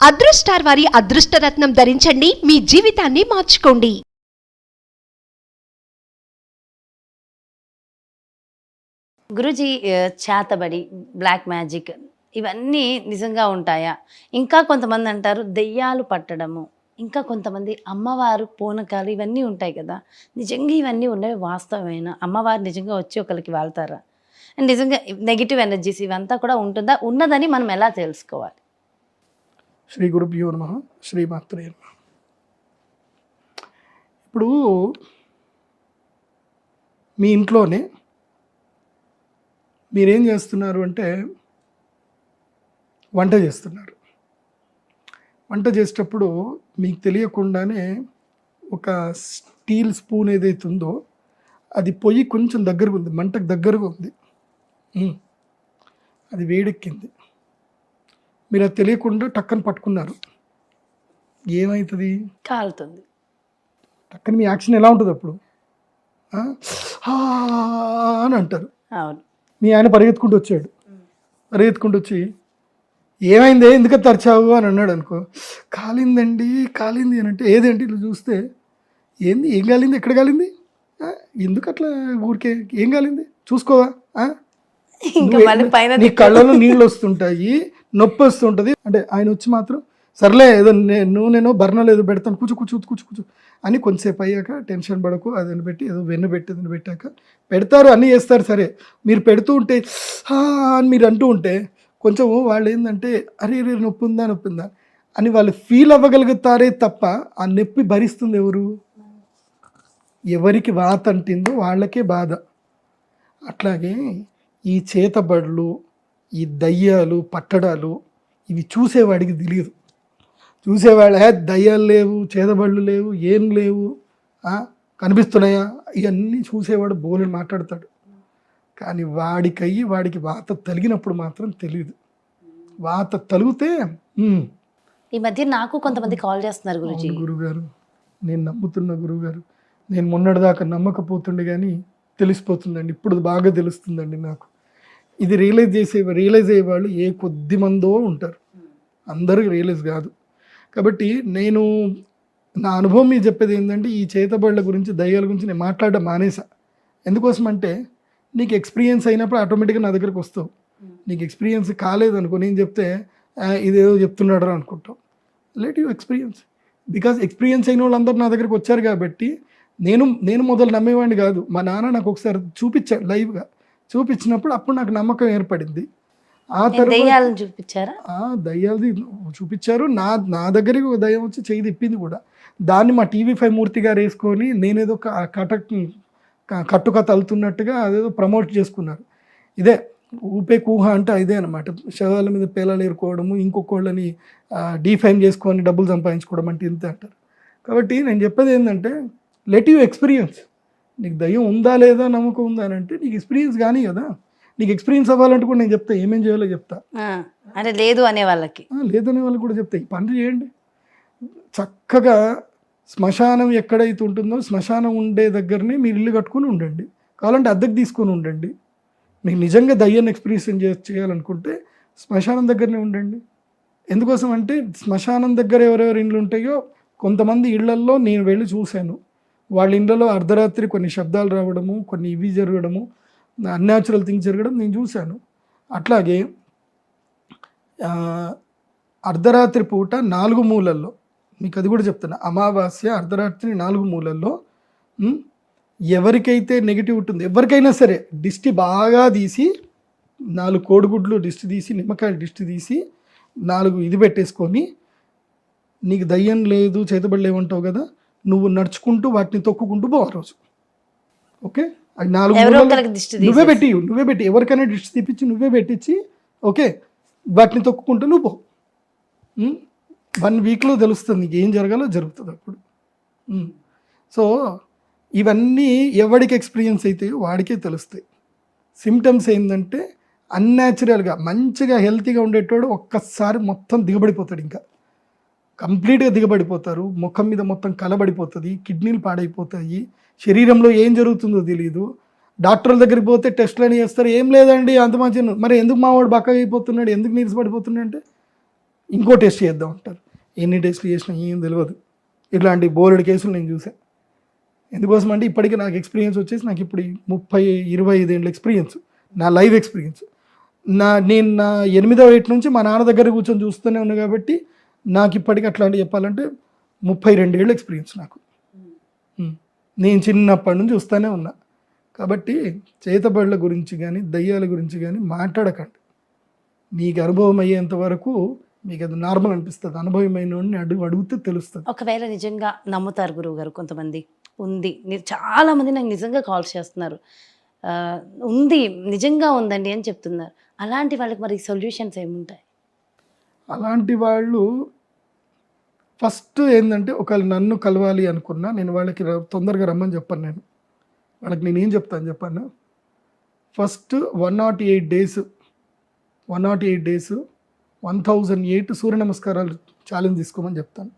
అదృష్టార్ వారి అదృష్టరత్నం ధరించండి, మీ జీవితాన్ని మార్చుకోండి. గురూజీ, చేతబడి, బ్లాక్ మ్యాజిక్ ఇవన్నీ నిజంగా ఉంటాయా? ఇంకా కొంతమంది అంటారు దెయ్యాలు పట్టడము, ఇంకా కొంతమంది అమ్మవారు పూనకాలు ఇవన్నీ ఉంటాయి కదా. నిజంగా ఇవన్నీ ఉన్నవి వాస్తవమేనా? అమ్మవారు నిజంగా వచ్చి ఒకరికి వాళ్తారా? అండ్ నిజంగా నెగిటివ్ ఎనర్జీస్ ఇవంతా కూడా ఉంటుందా? ఉన్నదని మనం ఎలా తెలుసుకోవాలి? శ్రీ గురుభ్యో నమః, శ్రీమాత్రే నమః. ఇప్పుడు మీ ఇంట్లోనే మీరేం చేస్తున్నారు అంటే వంట చేస్తున్నారు. వంట చేసేటప్పుడు మీకు తెలియకుండానే ఒక స్టీల్ స్పూన్ ఏదైతే ఉందో అది పొయ్యి కొంచెం దగ్గరగా ఉంది, మంటకు దగ్గరగా ఉంది, అది వేడెక్కింది. మీరు అది తెలియకుండా టక్కన పట్టుకున్నారు, ఏమవుతుంది? కాలుతుంది. టక్కన మీ యాక్షన్ ఎలా ఉంటుంది అప్పుడు? అని అంటారు. అవును. మీ ఆయన పరిగెత్తుకుంటూ వచ్చాడు, పరిగెత్తుకుంటూ వచ్చి ఏమైంది, ఎందుకు తరిచావు అని అన్నాడు అనుకో. కాలిందండి, కాలింది అని అంటే ఏదేంటి ఇట్లా చూస్తే ఏంది, ఏం కాలింది, ఎక్కడ కాలింది, ఎందుకు అట్లా ఊరికే, ఏం కాలింది చూసుకోవా, నీ కళ్ళలో నీళ్ళు వస్తుంటాయి, నొప్పి వస్తుంటుంది అంటే ఆయన వచ్చి మాత్రం సర్లే ఏదో నూనెనో బర్నలో ఏదో పెడతాను, కూర్చు కూర్చు కూర్చు కూర్చు అని కొంతసేపు అయ్యాక టెన్షన్ పడకు అదని పెట్టి ఏదో వెన్ను పెట్టేదని పెట్టాక పెడతారు, అన్నీ చేస్తారు. సరే మీరు పెడుతూ ఉంటే అని మీరు అంటూ ఉంటే కొంచెం వాళ్ళు ఏంటంటే అరే రే నొప్పి ఉందా అని వాళ్ళు ఫీల్ అవ్వగలుగుతారే తప్ప ఆ నొప్పి భరిస్తుంది ఎవరు? ఎవరికి వాత అంటిందో వాళ్ళకే బాధ. అట్లాగే ఈ చేతబడులు, ఈ దయ్యాలు పట్టడాలు ఇవి చూసేవాడికి తెలియదు. చూసేవాళ్ళ దయ్యాలు లేవు, చేతబడులు లేవు, ఏం లేవు, కనిపిస్తున్నాయా, ఇవన్నీ చూసేవాడు బోలని మాట్లాడతాడు. కానీ వాడికి వాత తలిగినప్పుడు మాత్రం తెలియదు. వాత తలిగితే ఈ మధ్య నాకు కొంతమంది కాల్ చేస్తున్నారు గురుజీ. గురుగారు నేను నమ్ముతున్న గురుగారు, నేను మొన్నటిదాకా నమ్మకపోతుండే కానీ తెలిసిపోతుందండి, ఇప్పుడు బాగా తెలుస్తుందండి నాకు. ఇది రియలైజ్ అయ్యేవాళ్ళు ఏ కొద్ది మందో ఉంటారు, అందరికి రియలైజ్ కాదు. కాబట్టి నేను నా అనుభవం మీకు చెప్పేది ఏంటంటే ఈ చేతబడుల గురించి, దయ్యాల గురించి నేను మాట్లాడడం మానేసా. ఎందుకోసం అంటే నీకు ఎక్స్పీరియన్స్ అయినప్పుడు ఆటోమేటిక్గా నా దగ్గరికి వస్తావు. నీకు ఎక్స్పీరియన్స్ కాలేదనుకో, నేను చెప్తే ఇదేదో చెప్తున్నాడు అనుకుంటావు. Let you experience. Because experience అయిన వాళ్ళందరూ నా దగ్గరికి వచ్చారు కాబట్టి నేను మొదలు నమ్మేవాడిని కాదు. మా నాన్న నాకు ఒకసారి చూపించాడు, లైవ్గా చూపించినప్పుడు అప్పుడు నాకు నమ్మకం ఏర్పడింది. ఆ తర్వాత చూపించారా? దయ్యాలది చూపించారు. నా దగ్గరికి ఒక దయ్యం వచ్చి చేయి తిప్పింది కూడా. దాన్ని మా TV5 మూర్తి గారు వేసుకొని నేనేదో కట్టుకథ అల్లుతున్నట్టుగా అదేదో ప్రమోట్ చేసుకున్నారు. ఇదే ఊపే కూహ అంటే ఇదే అనమాట. శవాల మీద పేలాలు ఏరుకోవడము, ఇంకొకళ్ళని డిఫైమ్ చేసుకొని డబ్బులు సంపాదించుకోవడం అంటే ఇంతే అంటారు. కాబట్టి నేను చెప్పేది ఏంటంటే లెట్ యూ ఎక్స్పీరియన్స్. నీకు దయ్యం ఉందా లేదా నమ్మకం ఉందా అని అంటే నీకు ఎక్స్పీరియన్స్ కానీ కదా. నీకు ఎక్స్పీరియన్స్ అవ్వాలంటే కూడా నేను చెప్తా, ఏమేం చేయాలో చెప్తా. అంటే లేదు అనే వాళ్ళకి కూడా చెప్తా, ఈ పనులు చేయండి. చక్కగా శ్మశానం ఎక్కడైతే ఉంటుందో శ్మశానం ఉండే దగ్గరనే మీరు ఇల్లు కట్టుకుని ఉండండి, కావాలంటే అద్దెకు తీసుకొని ఉండండి. మీకు నిజంగా దయ్యాన్ని ఎక్స్పీరియన్స్ చేయాలనుకుంటే శ్మశానం దగ్గరనే ఉండండి. ఎందుకోసం అంటే శ్మశానం దగ్గర ఎవరెవరు ఇండ్లు ఉంటాయో కొంతమంది ఇళ్లల్లో నేను వెళ్ళి చూశాను. వాళ్ళ ఇళ్ళలో అర్ధరాత్రి కొన్ని శబ్దాలు రావడము, కొన్ని ఇవి జరగడము, అన్యాచురల్ థింగ్స్ జరగడం నేను చూశాను. అట్లాగే అర్ధరాత్రి పూట 4 మూలల్లో, మీకు అది కూడా చెప్తున్నా, అమావాస్య అర్ధరాత్రి 4 మూలల్లో ఎవరికైతే నెగిటివ్ ఉంటుందో ఎవరికైనా సరే దిష్టి బాగా తీసి 4 కోడిగుడ్లు దిష్టి తీసి, నిమ్మకాయలు దిష్టి తీసి 4 ఇది పెట్టేసుకొని, నీకు దయ్యం లేదు చేతబడి లేవంటావు కదా, నువ్వు నడుచుకుంటూ వాటిని తొక్కుకుంటూ పో ఆ రోజు. ఓకే, అది 4 నువ్వే పెట్టి ఎవరికైనా దిష్టి తీపిచ్చి నువ్వే పెట్టించి ఓకే వాటిని తొక్కుకుంటూ నువ్వు పో. 1 వీక్లో తెలుస్తుంది నీకు ఏం జరగాలో జరుగుతుంది అప్పుడు. సో ఇవన్నీ ఎవరికి ఎక్స్పీరియన్స్ అయితే వాడికే తెలుస్తాయి. సిమ్టమ్స్ ఏంటంటే అన్యాచురల్గా మంచిగా హెల్తీగా ఉండేటోడు ఒక్కసారి మొత్తం దిగబడిపోతాడు, ఇంకా కంప్లీట్గా దిగబడిపోతారు. ముఖం మీద మొత్తం కలబడిపోతుంది, కిడ్నీలు పాడైపోతాయి, శరీరంలో ఏం జరుగుతుందో తెలియదు. డాక్టర్ల దగ్గరికి పోతే టెస్టులు అని చేస్తారు, ఏం లేదండి అంత మంచి. మరి ఎందుకు మావాడు బక్కగా అయిపోతున్నాడు, ఎందుకు నీరసపడిపోతున్నాడు అంటే ఇంకో టెస్ట్ చేద్దాం అంటారు. ఎన్ని టెస్ట్లు చేసినా ఏం తెలియదు. ఇట్లాంటి బోలెడు కేసులు నేను చూసాను. ఎందుకోసం అంటే ఇప్పటికీ నాకు ఎక్స్పీరియన్స్ వచ్చేసి నాకు ఇప్పుడు 25 ఏళ్ళ ఎక్స్పీరియన్స్, నా లైవ్ ఎక్స్పీరియన్స్. నేను నా 8వ ఏట నుంచి మా నాన్న దగ్గర కూర్చొని చూస్తూనే ఉన్నా కాబట్టి నాకు ఇప్పటికీ అట్లాంటి చెప్పాలంటే 32 ఏళ్ళ ఎక్స్పీరియన్స్ నాకు. నేను చిన్నప్పటి నుంచి చూస్తూనే ఉన్నా. కాబట్టి చేతబడుల గురించి కానీ దయ్యాల గురించి కానీ మాట్లాడకండి. మీకు అనుభవం అయ్యేంత వరకు మీకు అది నార్మల్ అనిపిస్తుంది. అనుభవమైన వాడిని అడిగితే తెలుస్తుంది. ఒకవేళ నిజంగా నమ్ముతారు గురువు గారు కొంతమంది, ఉంది చాలా మంది నాకు నిజంగా కాల్స్ చేస్తున్నారు, ఉంది నిజంగా ఉందండి అని చెప్తున్నారు. అలాంటి వాళ్ళకి మరి సొల్యూషన్స్ ఏముంటాయి? అలాంటి వాళ్ళు ఫస్ట్ ఏంటంటే ఒకవేళ నన్ను కలవాలి అనుకున్నా నేను వాళ్ళకి తొందరగా రమ్మని చెప్పాను. వాళ్ళకి నేను ఏం చెప్తాను చెప్పాను, ఫస్ట్ 108 డేస్ 1008 సూర్య నమస్కారాలు ఛాలెంజ్ తీసుకోమని చెప్తాను.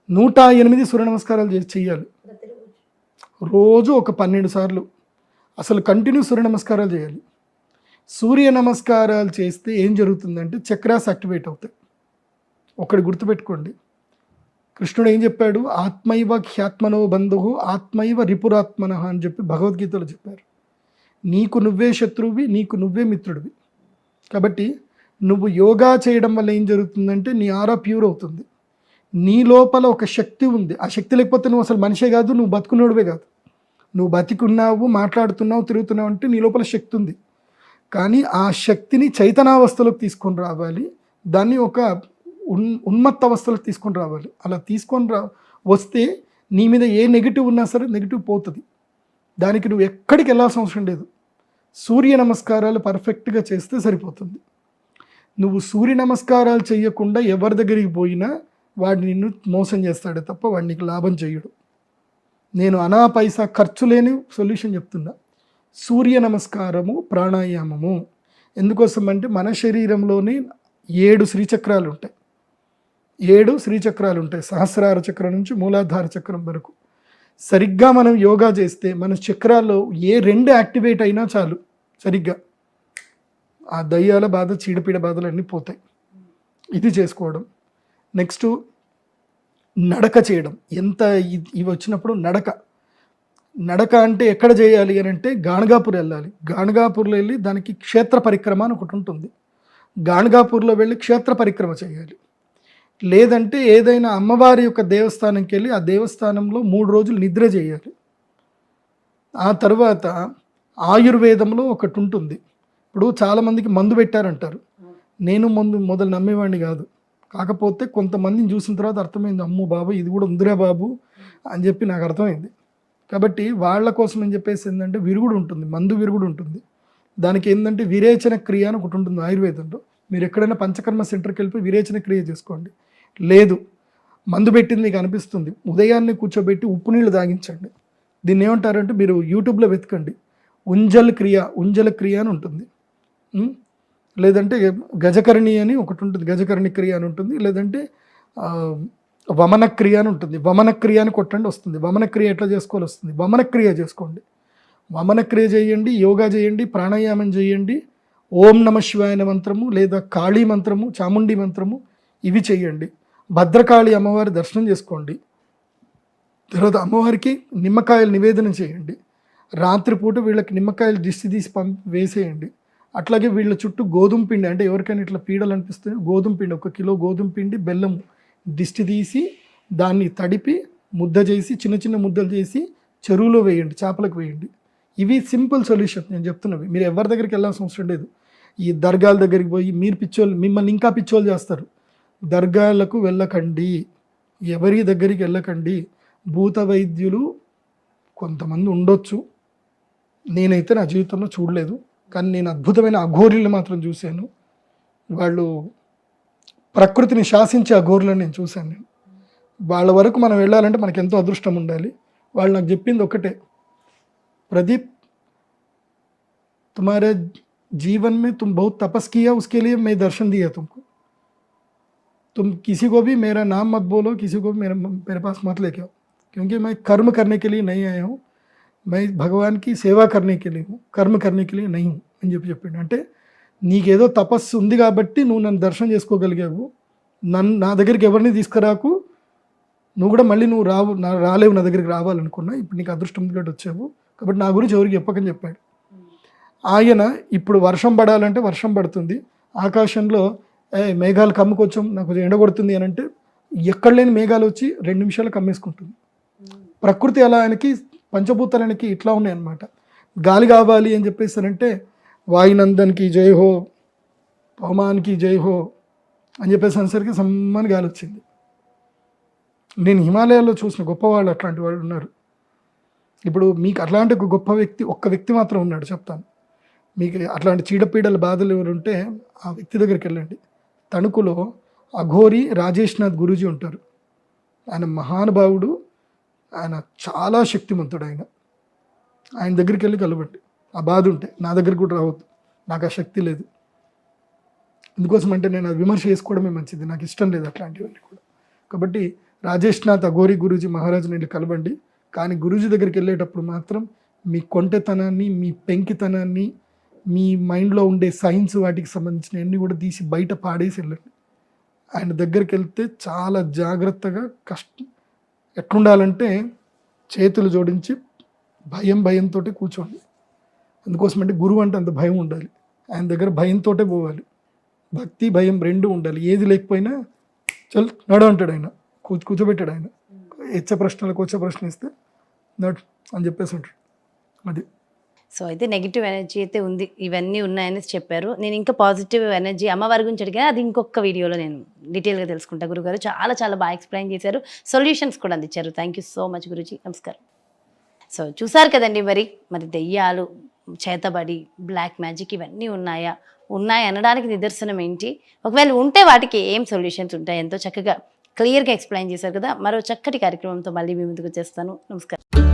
108 సూర్య నమస్కారాలు చేయాలి రోజు, ఒక 12 సార్లు అసలు కంటిన్యూ సూర్య నమస్కారాలు చేయాలి. సూర్య నమస్కారాలు చేస్తే ఏం జరుగుతుందంటే చక్రాస్ యాక్టివేట్ అవుతాయి. ఒకటి గుర్తుపెట్టుకోండి, కృష్ణుడు ఏం చెప్పాడు, ఆత్మైవ హ్యాత్మనో బంధువు ఆత్మైవ రిపురాత్మన అని చెప్పి భగవద్గీతలో చెప్పారు. నీకు నువ్వే శత్రువువి, నీకు నువ్వే మిత్రుడివి. కాబట్టి నువ్వు యోగా చేయడం వల్ల ఏం జరుగుతుందంటే నీ ఆరా ప్యూర్ అవుతుంది. నీ లోపల ఒక శక్తి ఉంది. ఆ శక్తి లేకపోతే నువ్వు అసలు మనిషే కాదు, నువ్వు బతుకున్నోడివే కాదు. నువ్వు బతికున్నావు, మాట్లాడుతున్నావు, తిరుగుతున్నావు అంటే నీ లోపల శక్తి ఉంది. కానీ ఆ శక్తిని చైతన్యావస్థలోకి తీసుకొని రావాలి. దాన్ని ఒక ఉన్మత్త అవస్థలోకి తీసుకొని రావాలి. అలా తీసుకొని వస్తే నీ మీద ఏ నెగిటివ్ ఉన్నా సరే నెగిటివ్ పోతుంది. దానికి నువ్వు ఎక్కడికి వెళ్ళాల్సిన అవసరం లేదు. సూర్య నమస్కారాలు పర్ఫెక్ట్గా చేస్తే సరిపోతుంది. నువ్వు సూర్య నమస్కారాలు చేయకుండా ఎవరి దగ్గరికి పోయినా వాడు నిన్ను మోసం చేస్తాడే తప్ప వాడు నీకు లాభం చేయడు. నేను అనా పైసా ఖర్చు లేని సొల్యూషన్ చెప్తున్నా. సూర్య నమస్కారము, ప్రాణాయామము. ఎందుకోసం అంటే మన శరీరంలోని 7 శ్రీచక్రాలు ఉంటాయి. 7 శ్రీచక్రాలు ఉంటాయి, సహస్రార చక్రం నుంచి మూలాధార చక్రం వరకు. సరిగ్గా మనం యోగా చేస్తే మన చక్రాల్లో ఏ 2 యాక్టివేట్ అయినా చాలు, సరిగ్గా ఆ దయ్యాల బాధ, చీడపీడ బాధలు అన్నీ పోతాయి. ఇది చేసుకోవడం. నెక్స్ట్ నడక చేయడం. ఎంత ఇవి వచ్చినప్పుడు నడక అంటే ఎక్కడ చేయాలి అని అంటే గాణగాపూర్ వెళ్ళాలి. గాణగాపూర్లో వెళ్ళి దానికి క్షేత్ర పరిక్రమ అని ఒకటి ఉంటుంది. గాణగాపూర్లో వెళ్ళి క్షేత్ర పరిక్రమ చేయాలి. లేదంటే ఏదైనా అమ్మవారి యొక్క దేవస్థానంకి వెళ్ళి ఆ దేవస్థానంలో 3 రోజులు నిద్ర చేయాలి. ఆ తర్వాత ఆయుర్వేదంలో ఒకటి ఉంటుంది. ఇప్పుడు చాలామందికి మందు పెట్టారంటారు. నేను మొదలు నమ్మేవాడిని కాదు. కాకపోతే కొంతమందిని చూసిన తర్వాత అర్థమైంది, అమ్మో బాబు ఇది కూడా ఉందిరా బాబు అని చెప్పి నాకు అర్థమైంది. కాబట్టి వాళ్ళ కోసం అని చెప్పేసి ఏంటంటే విరుగుడు ఉంటుంది, మందు విరుగుడు ఉంటుంది. దానికి ఏంటంటే విరేచన క్రియ అని ఒకటి ఉంటుంది ఆయుర్వేదంలో. మీరు ఎక్కడైనా పంచకర్మ సెంటర్కి వెళ్ళిపోయి విరేచన క్రియ చేసుకోండి. లేదు మందు పెట్టింది మీకు అనిపిస్తుంది, ఉదయాన్నే కూర్చోబెట్టి ఉప్పు నీళ్ళు తాగించండి. దీన్ని ఏమంటారంటే మీరు యూట్యూబ్లో వెతకండి, ఉంజల క్రియ అని ఉంటుంది. లేదంటే గజకర్ణి అని ఒకటి ఉంటుంది, గజకర్ణి క్రియ అని ఉంటుంది. లేదంటే వమన క్రియ అని ఉంటుంది. వమన క్రియ అని కొట్టండి వస్తుంది. వమన క్రియ ఎట్లా చేసుకోవాలి వస్తుంది. వమన క్రియ చేసుకోండి. వమన క్రియ చేయండి, యోగా చేయండి, ప్రాణాయామం చేయండి, ఓం నమ శివాయ మంత్రము లేదా కాళీ మంత్రము, చాముండి మంత్రము ఇవి చేయండి. భద్రకాళి అమ్మవారి దర్శనం చేసుకోండి. తర్వాత అమ్మవారికి నిమ్మకాయలు నివేదన చేయండి. రాత్రిపూట వీళ్ళకి నిమ్మకాయలు దిష్టి తీసి వేసేయండి. అట్లాగే వీళ్ళ చుట్టూ గోధుమ పిండి, అంటే ఎవరికైనా ఇట్లా పీడలు అనిపిస్తుంది, గోధుమ పిండి 1 కిలో గోధుమ పిండి, బెల్లము దిష్టి తీసి దాన్ని తడిపి ముద్ద చేసి చిన్న చిన్న ముద్దలు చేసి చెరువులో వేయండి, చేపలకు వేయండి. ఇవి సింపుల్ సొల్యూషన్ నేను చెప్తున్నవి. మీరు ఎవరి దగ్గరికి వెళ్ళాల్సిన అవసరం లేదు. ఈ దర్గాల దగ్గరికి పోయి మీరు మిమ్మల్ని ఇంకా పిచ్చోళ్ళు చేస్తారు. దర్గాలకు వెళ్ళకండి, ఎవరి దగ్గరికి వెళ్ళకండి. భూత వైద్యులు కొంతమంది ఉండొచ్చు, నేనైతే నా జీవితంలో చూడలేదు. కానీ నేను అద్భుతమైన అఘోరులను మాత్రం చూశాను. వాళ్ళు ప్రకృతిని శాసించే అఘోరులను నేను చూశాను. వాళ్ళ వరకు మనం వెళ్ళాలంటే మనకు ఎంతో అదృష్టం ఉండాలి. వాళ్ళు నాకు చెప్పింది ఒకటే, ప్రదీప్ तुम्हारे जीवन में तुम बहुत तपस किया, उसके लिए मैं दर्शन दिया तुमको. तुम किसी को भी मेरा नाम मत बोलो, किसी को भी मेरे पास मत लेके आओ, क्योंकि मैं कर्म करने के लिए नहीं आया हूँ, मैं भगवान की सेवा करने के लिए हूँ, कर्म करने के लिए नहीं हूँ అని చెప్పిండు. అంటే నీకేదో తపస్సు ఉంది కాబట్టి నువ్వు నన్ను దర్శనం చేసుకోగలిగావు, నా దగ్గరికి ఎవరిని తీసుకురాకు, నువ్వు కూడా మళ్ళీ నువ్వు రాలేవు నా దగ్గరికి రావాలనుకున్నా, ఇప్పుడు నీకు అదృష్టం కూడా వచ్చావు కాబట్టి నా గురించి ఎవరికి చెప్పకని చెప్పాడు. ఆయన ఇప్పుడు వర్షం పడాలంటే వర్షం పడుతుంది, ఆకాశంలో మేఘాలు కమ్ముకొచ్చాం నాకు కొంచెం ఎండ కొడుతుంది అని అంటే ఎక్కడ లేని మేఘాలు వచ్చి 2 నిమిషాలు కమ్మేసుకుంటుంది. ప్రకృతి అలా ఆయనకి పంచభూతాలకి ఇట్లా ఉన్నాయి అన్నమాట. గాలి కావాలి అని చెప్పేసారంటే వాయునందన్కి జై హో, పవమాన్కి జై హో అని చెప్పేసి అనేసరికి సమ్మని గాలి వచ్చింది. నేను హిమాలయాల్లో చూసిన గొప్పవాళ్ళు అట్లాంటి వాళ్ళు ఉన్నారు. ఇప్పుడు మీకు అట్లాంటి ఒక గొప్ప వ్యక్తి, ఒక్క వ్యక్తి మాత్రం ఉన్నాడు చెప్తాను. మీకు అట్లాంటి చీడపీడల బాధలు ఎవరు ఉంటే ఆ వ్యక్తి దగ్గరికి వెళ్ళండి. తణుకులో అఘోరి రాజేష్నాథ్ గురూజీ ఉంటారు. ఆయన మహానుభావుడు, ఆయన చాలా శక్తిమంతుడు. ఆయన దగ్గరికి వెళ్ళి కలవండి. ఆ బాధ ఉంటే నా దగ్గరికి కూడా రావద్దు, నాకు ఆ శక్తి లేదు. ఎందుకోసం అంటే నేను అది విమర్శ చేసుకోవడమే మంచిది, నాకు ఇష్టం లేదు అట్లాంటివన్నీ కూడా. కాబట్టి రాజేష్నాథ్ అఘోరి గురూజీ మహారాజుని వెళ్ళి కలవండి. కానీ గురూజీ దగ్గరికి వెళ్ళేటప్పుడు మాత్రం మీ కొంటెతనాన్ని, మీ పెంకితనాన్ని, మీ మైండ్లో ఉండే సైన్స్ వాటికి సంబంధించినవన్నీ కూడా తీసి బయట పాడేసి వెళ్ళండి. ఆయన దగ్గరికి వెళ్తే చాలా జాగ్రత్తగా ఎట్లుండాలంటే చేతులు జోడించి భయంతో కూర్చోండి. అందుకోసమంటే గురువు అంటే అంత భయం ఉండాలి, ఆయన దగ్గర భయంతో పోవాలి. భక్తి భయం 2 ఉండాలి. ఏది లేకపోయినా చల్ నడు అంటాడు ఆయన, కూర్చోబెట్టాడు ఆయన. వచ్చే ప్రశ్న ఇస్తే నడు అని చెప్పేసి ఉంటాడు. అది. సో అయితే నెగిటివ్ ఎనర్జీ అయితే ఉంది, ఇవన్నీ ఉన్నాయని చెప్పారు. నేను ఇంకా పాజిటివ్ ఎనర్జీ అమ్మవారి గురించి అడిగా, అది ఇంకొక వీడియోలో నేను డీటెయిల్గా తెలుసుకుంటా. గురుగారు చాలా బాగా ఎక్స్ప్లెయిన్ చేశారు, సొల్యూషన్స్ కూడా అందించారు. Thank you so much Guruji, నమస్కారం. సో చూసారు కదండి, మరి దెయ్యాలు, చేతబడి, బ్లాక్ మ్యాజిక్ ఇవన్నీ ఉన్నాయి అనడానికి నిదర్శనం ఏంటి? ఒకవేళ ఉంటే వాటికి ఏం సొల్యూషన్స్ ఉంటాయి? ఎంతో చక్కగా క్లియర్గా ఎక్స్ప్లెయిన్ చేశారు కదా. మరో చక్కటి కార్యక్రమంతో మళ్ళీ మీ ముందుకు వచ్చేస్తాను. నమస్కారం.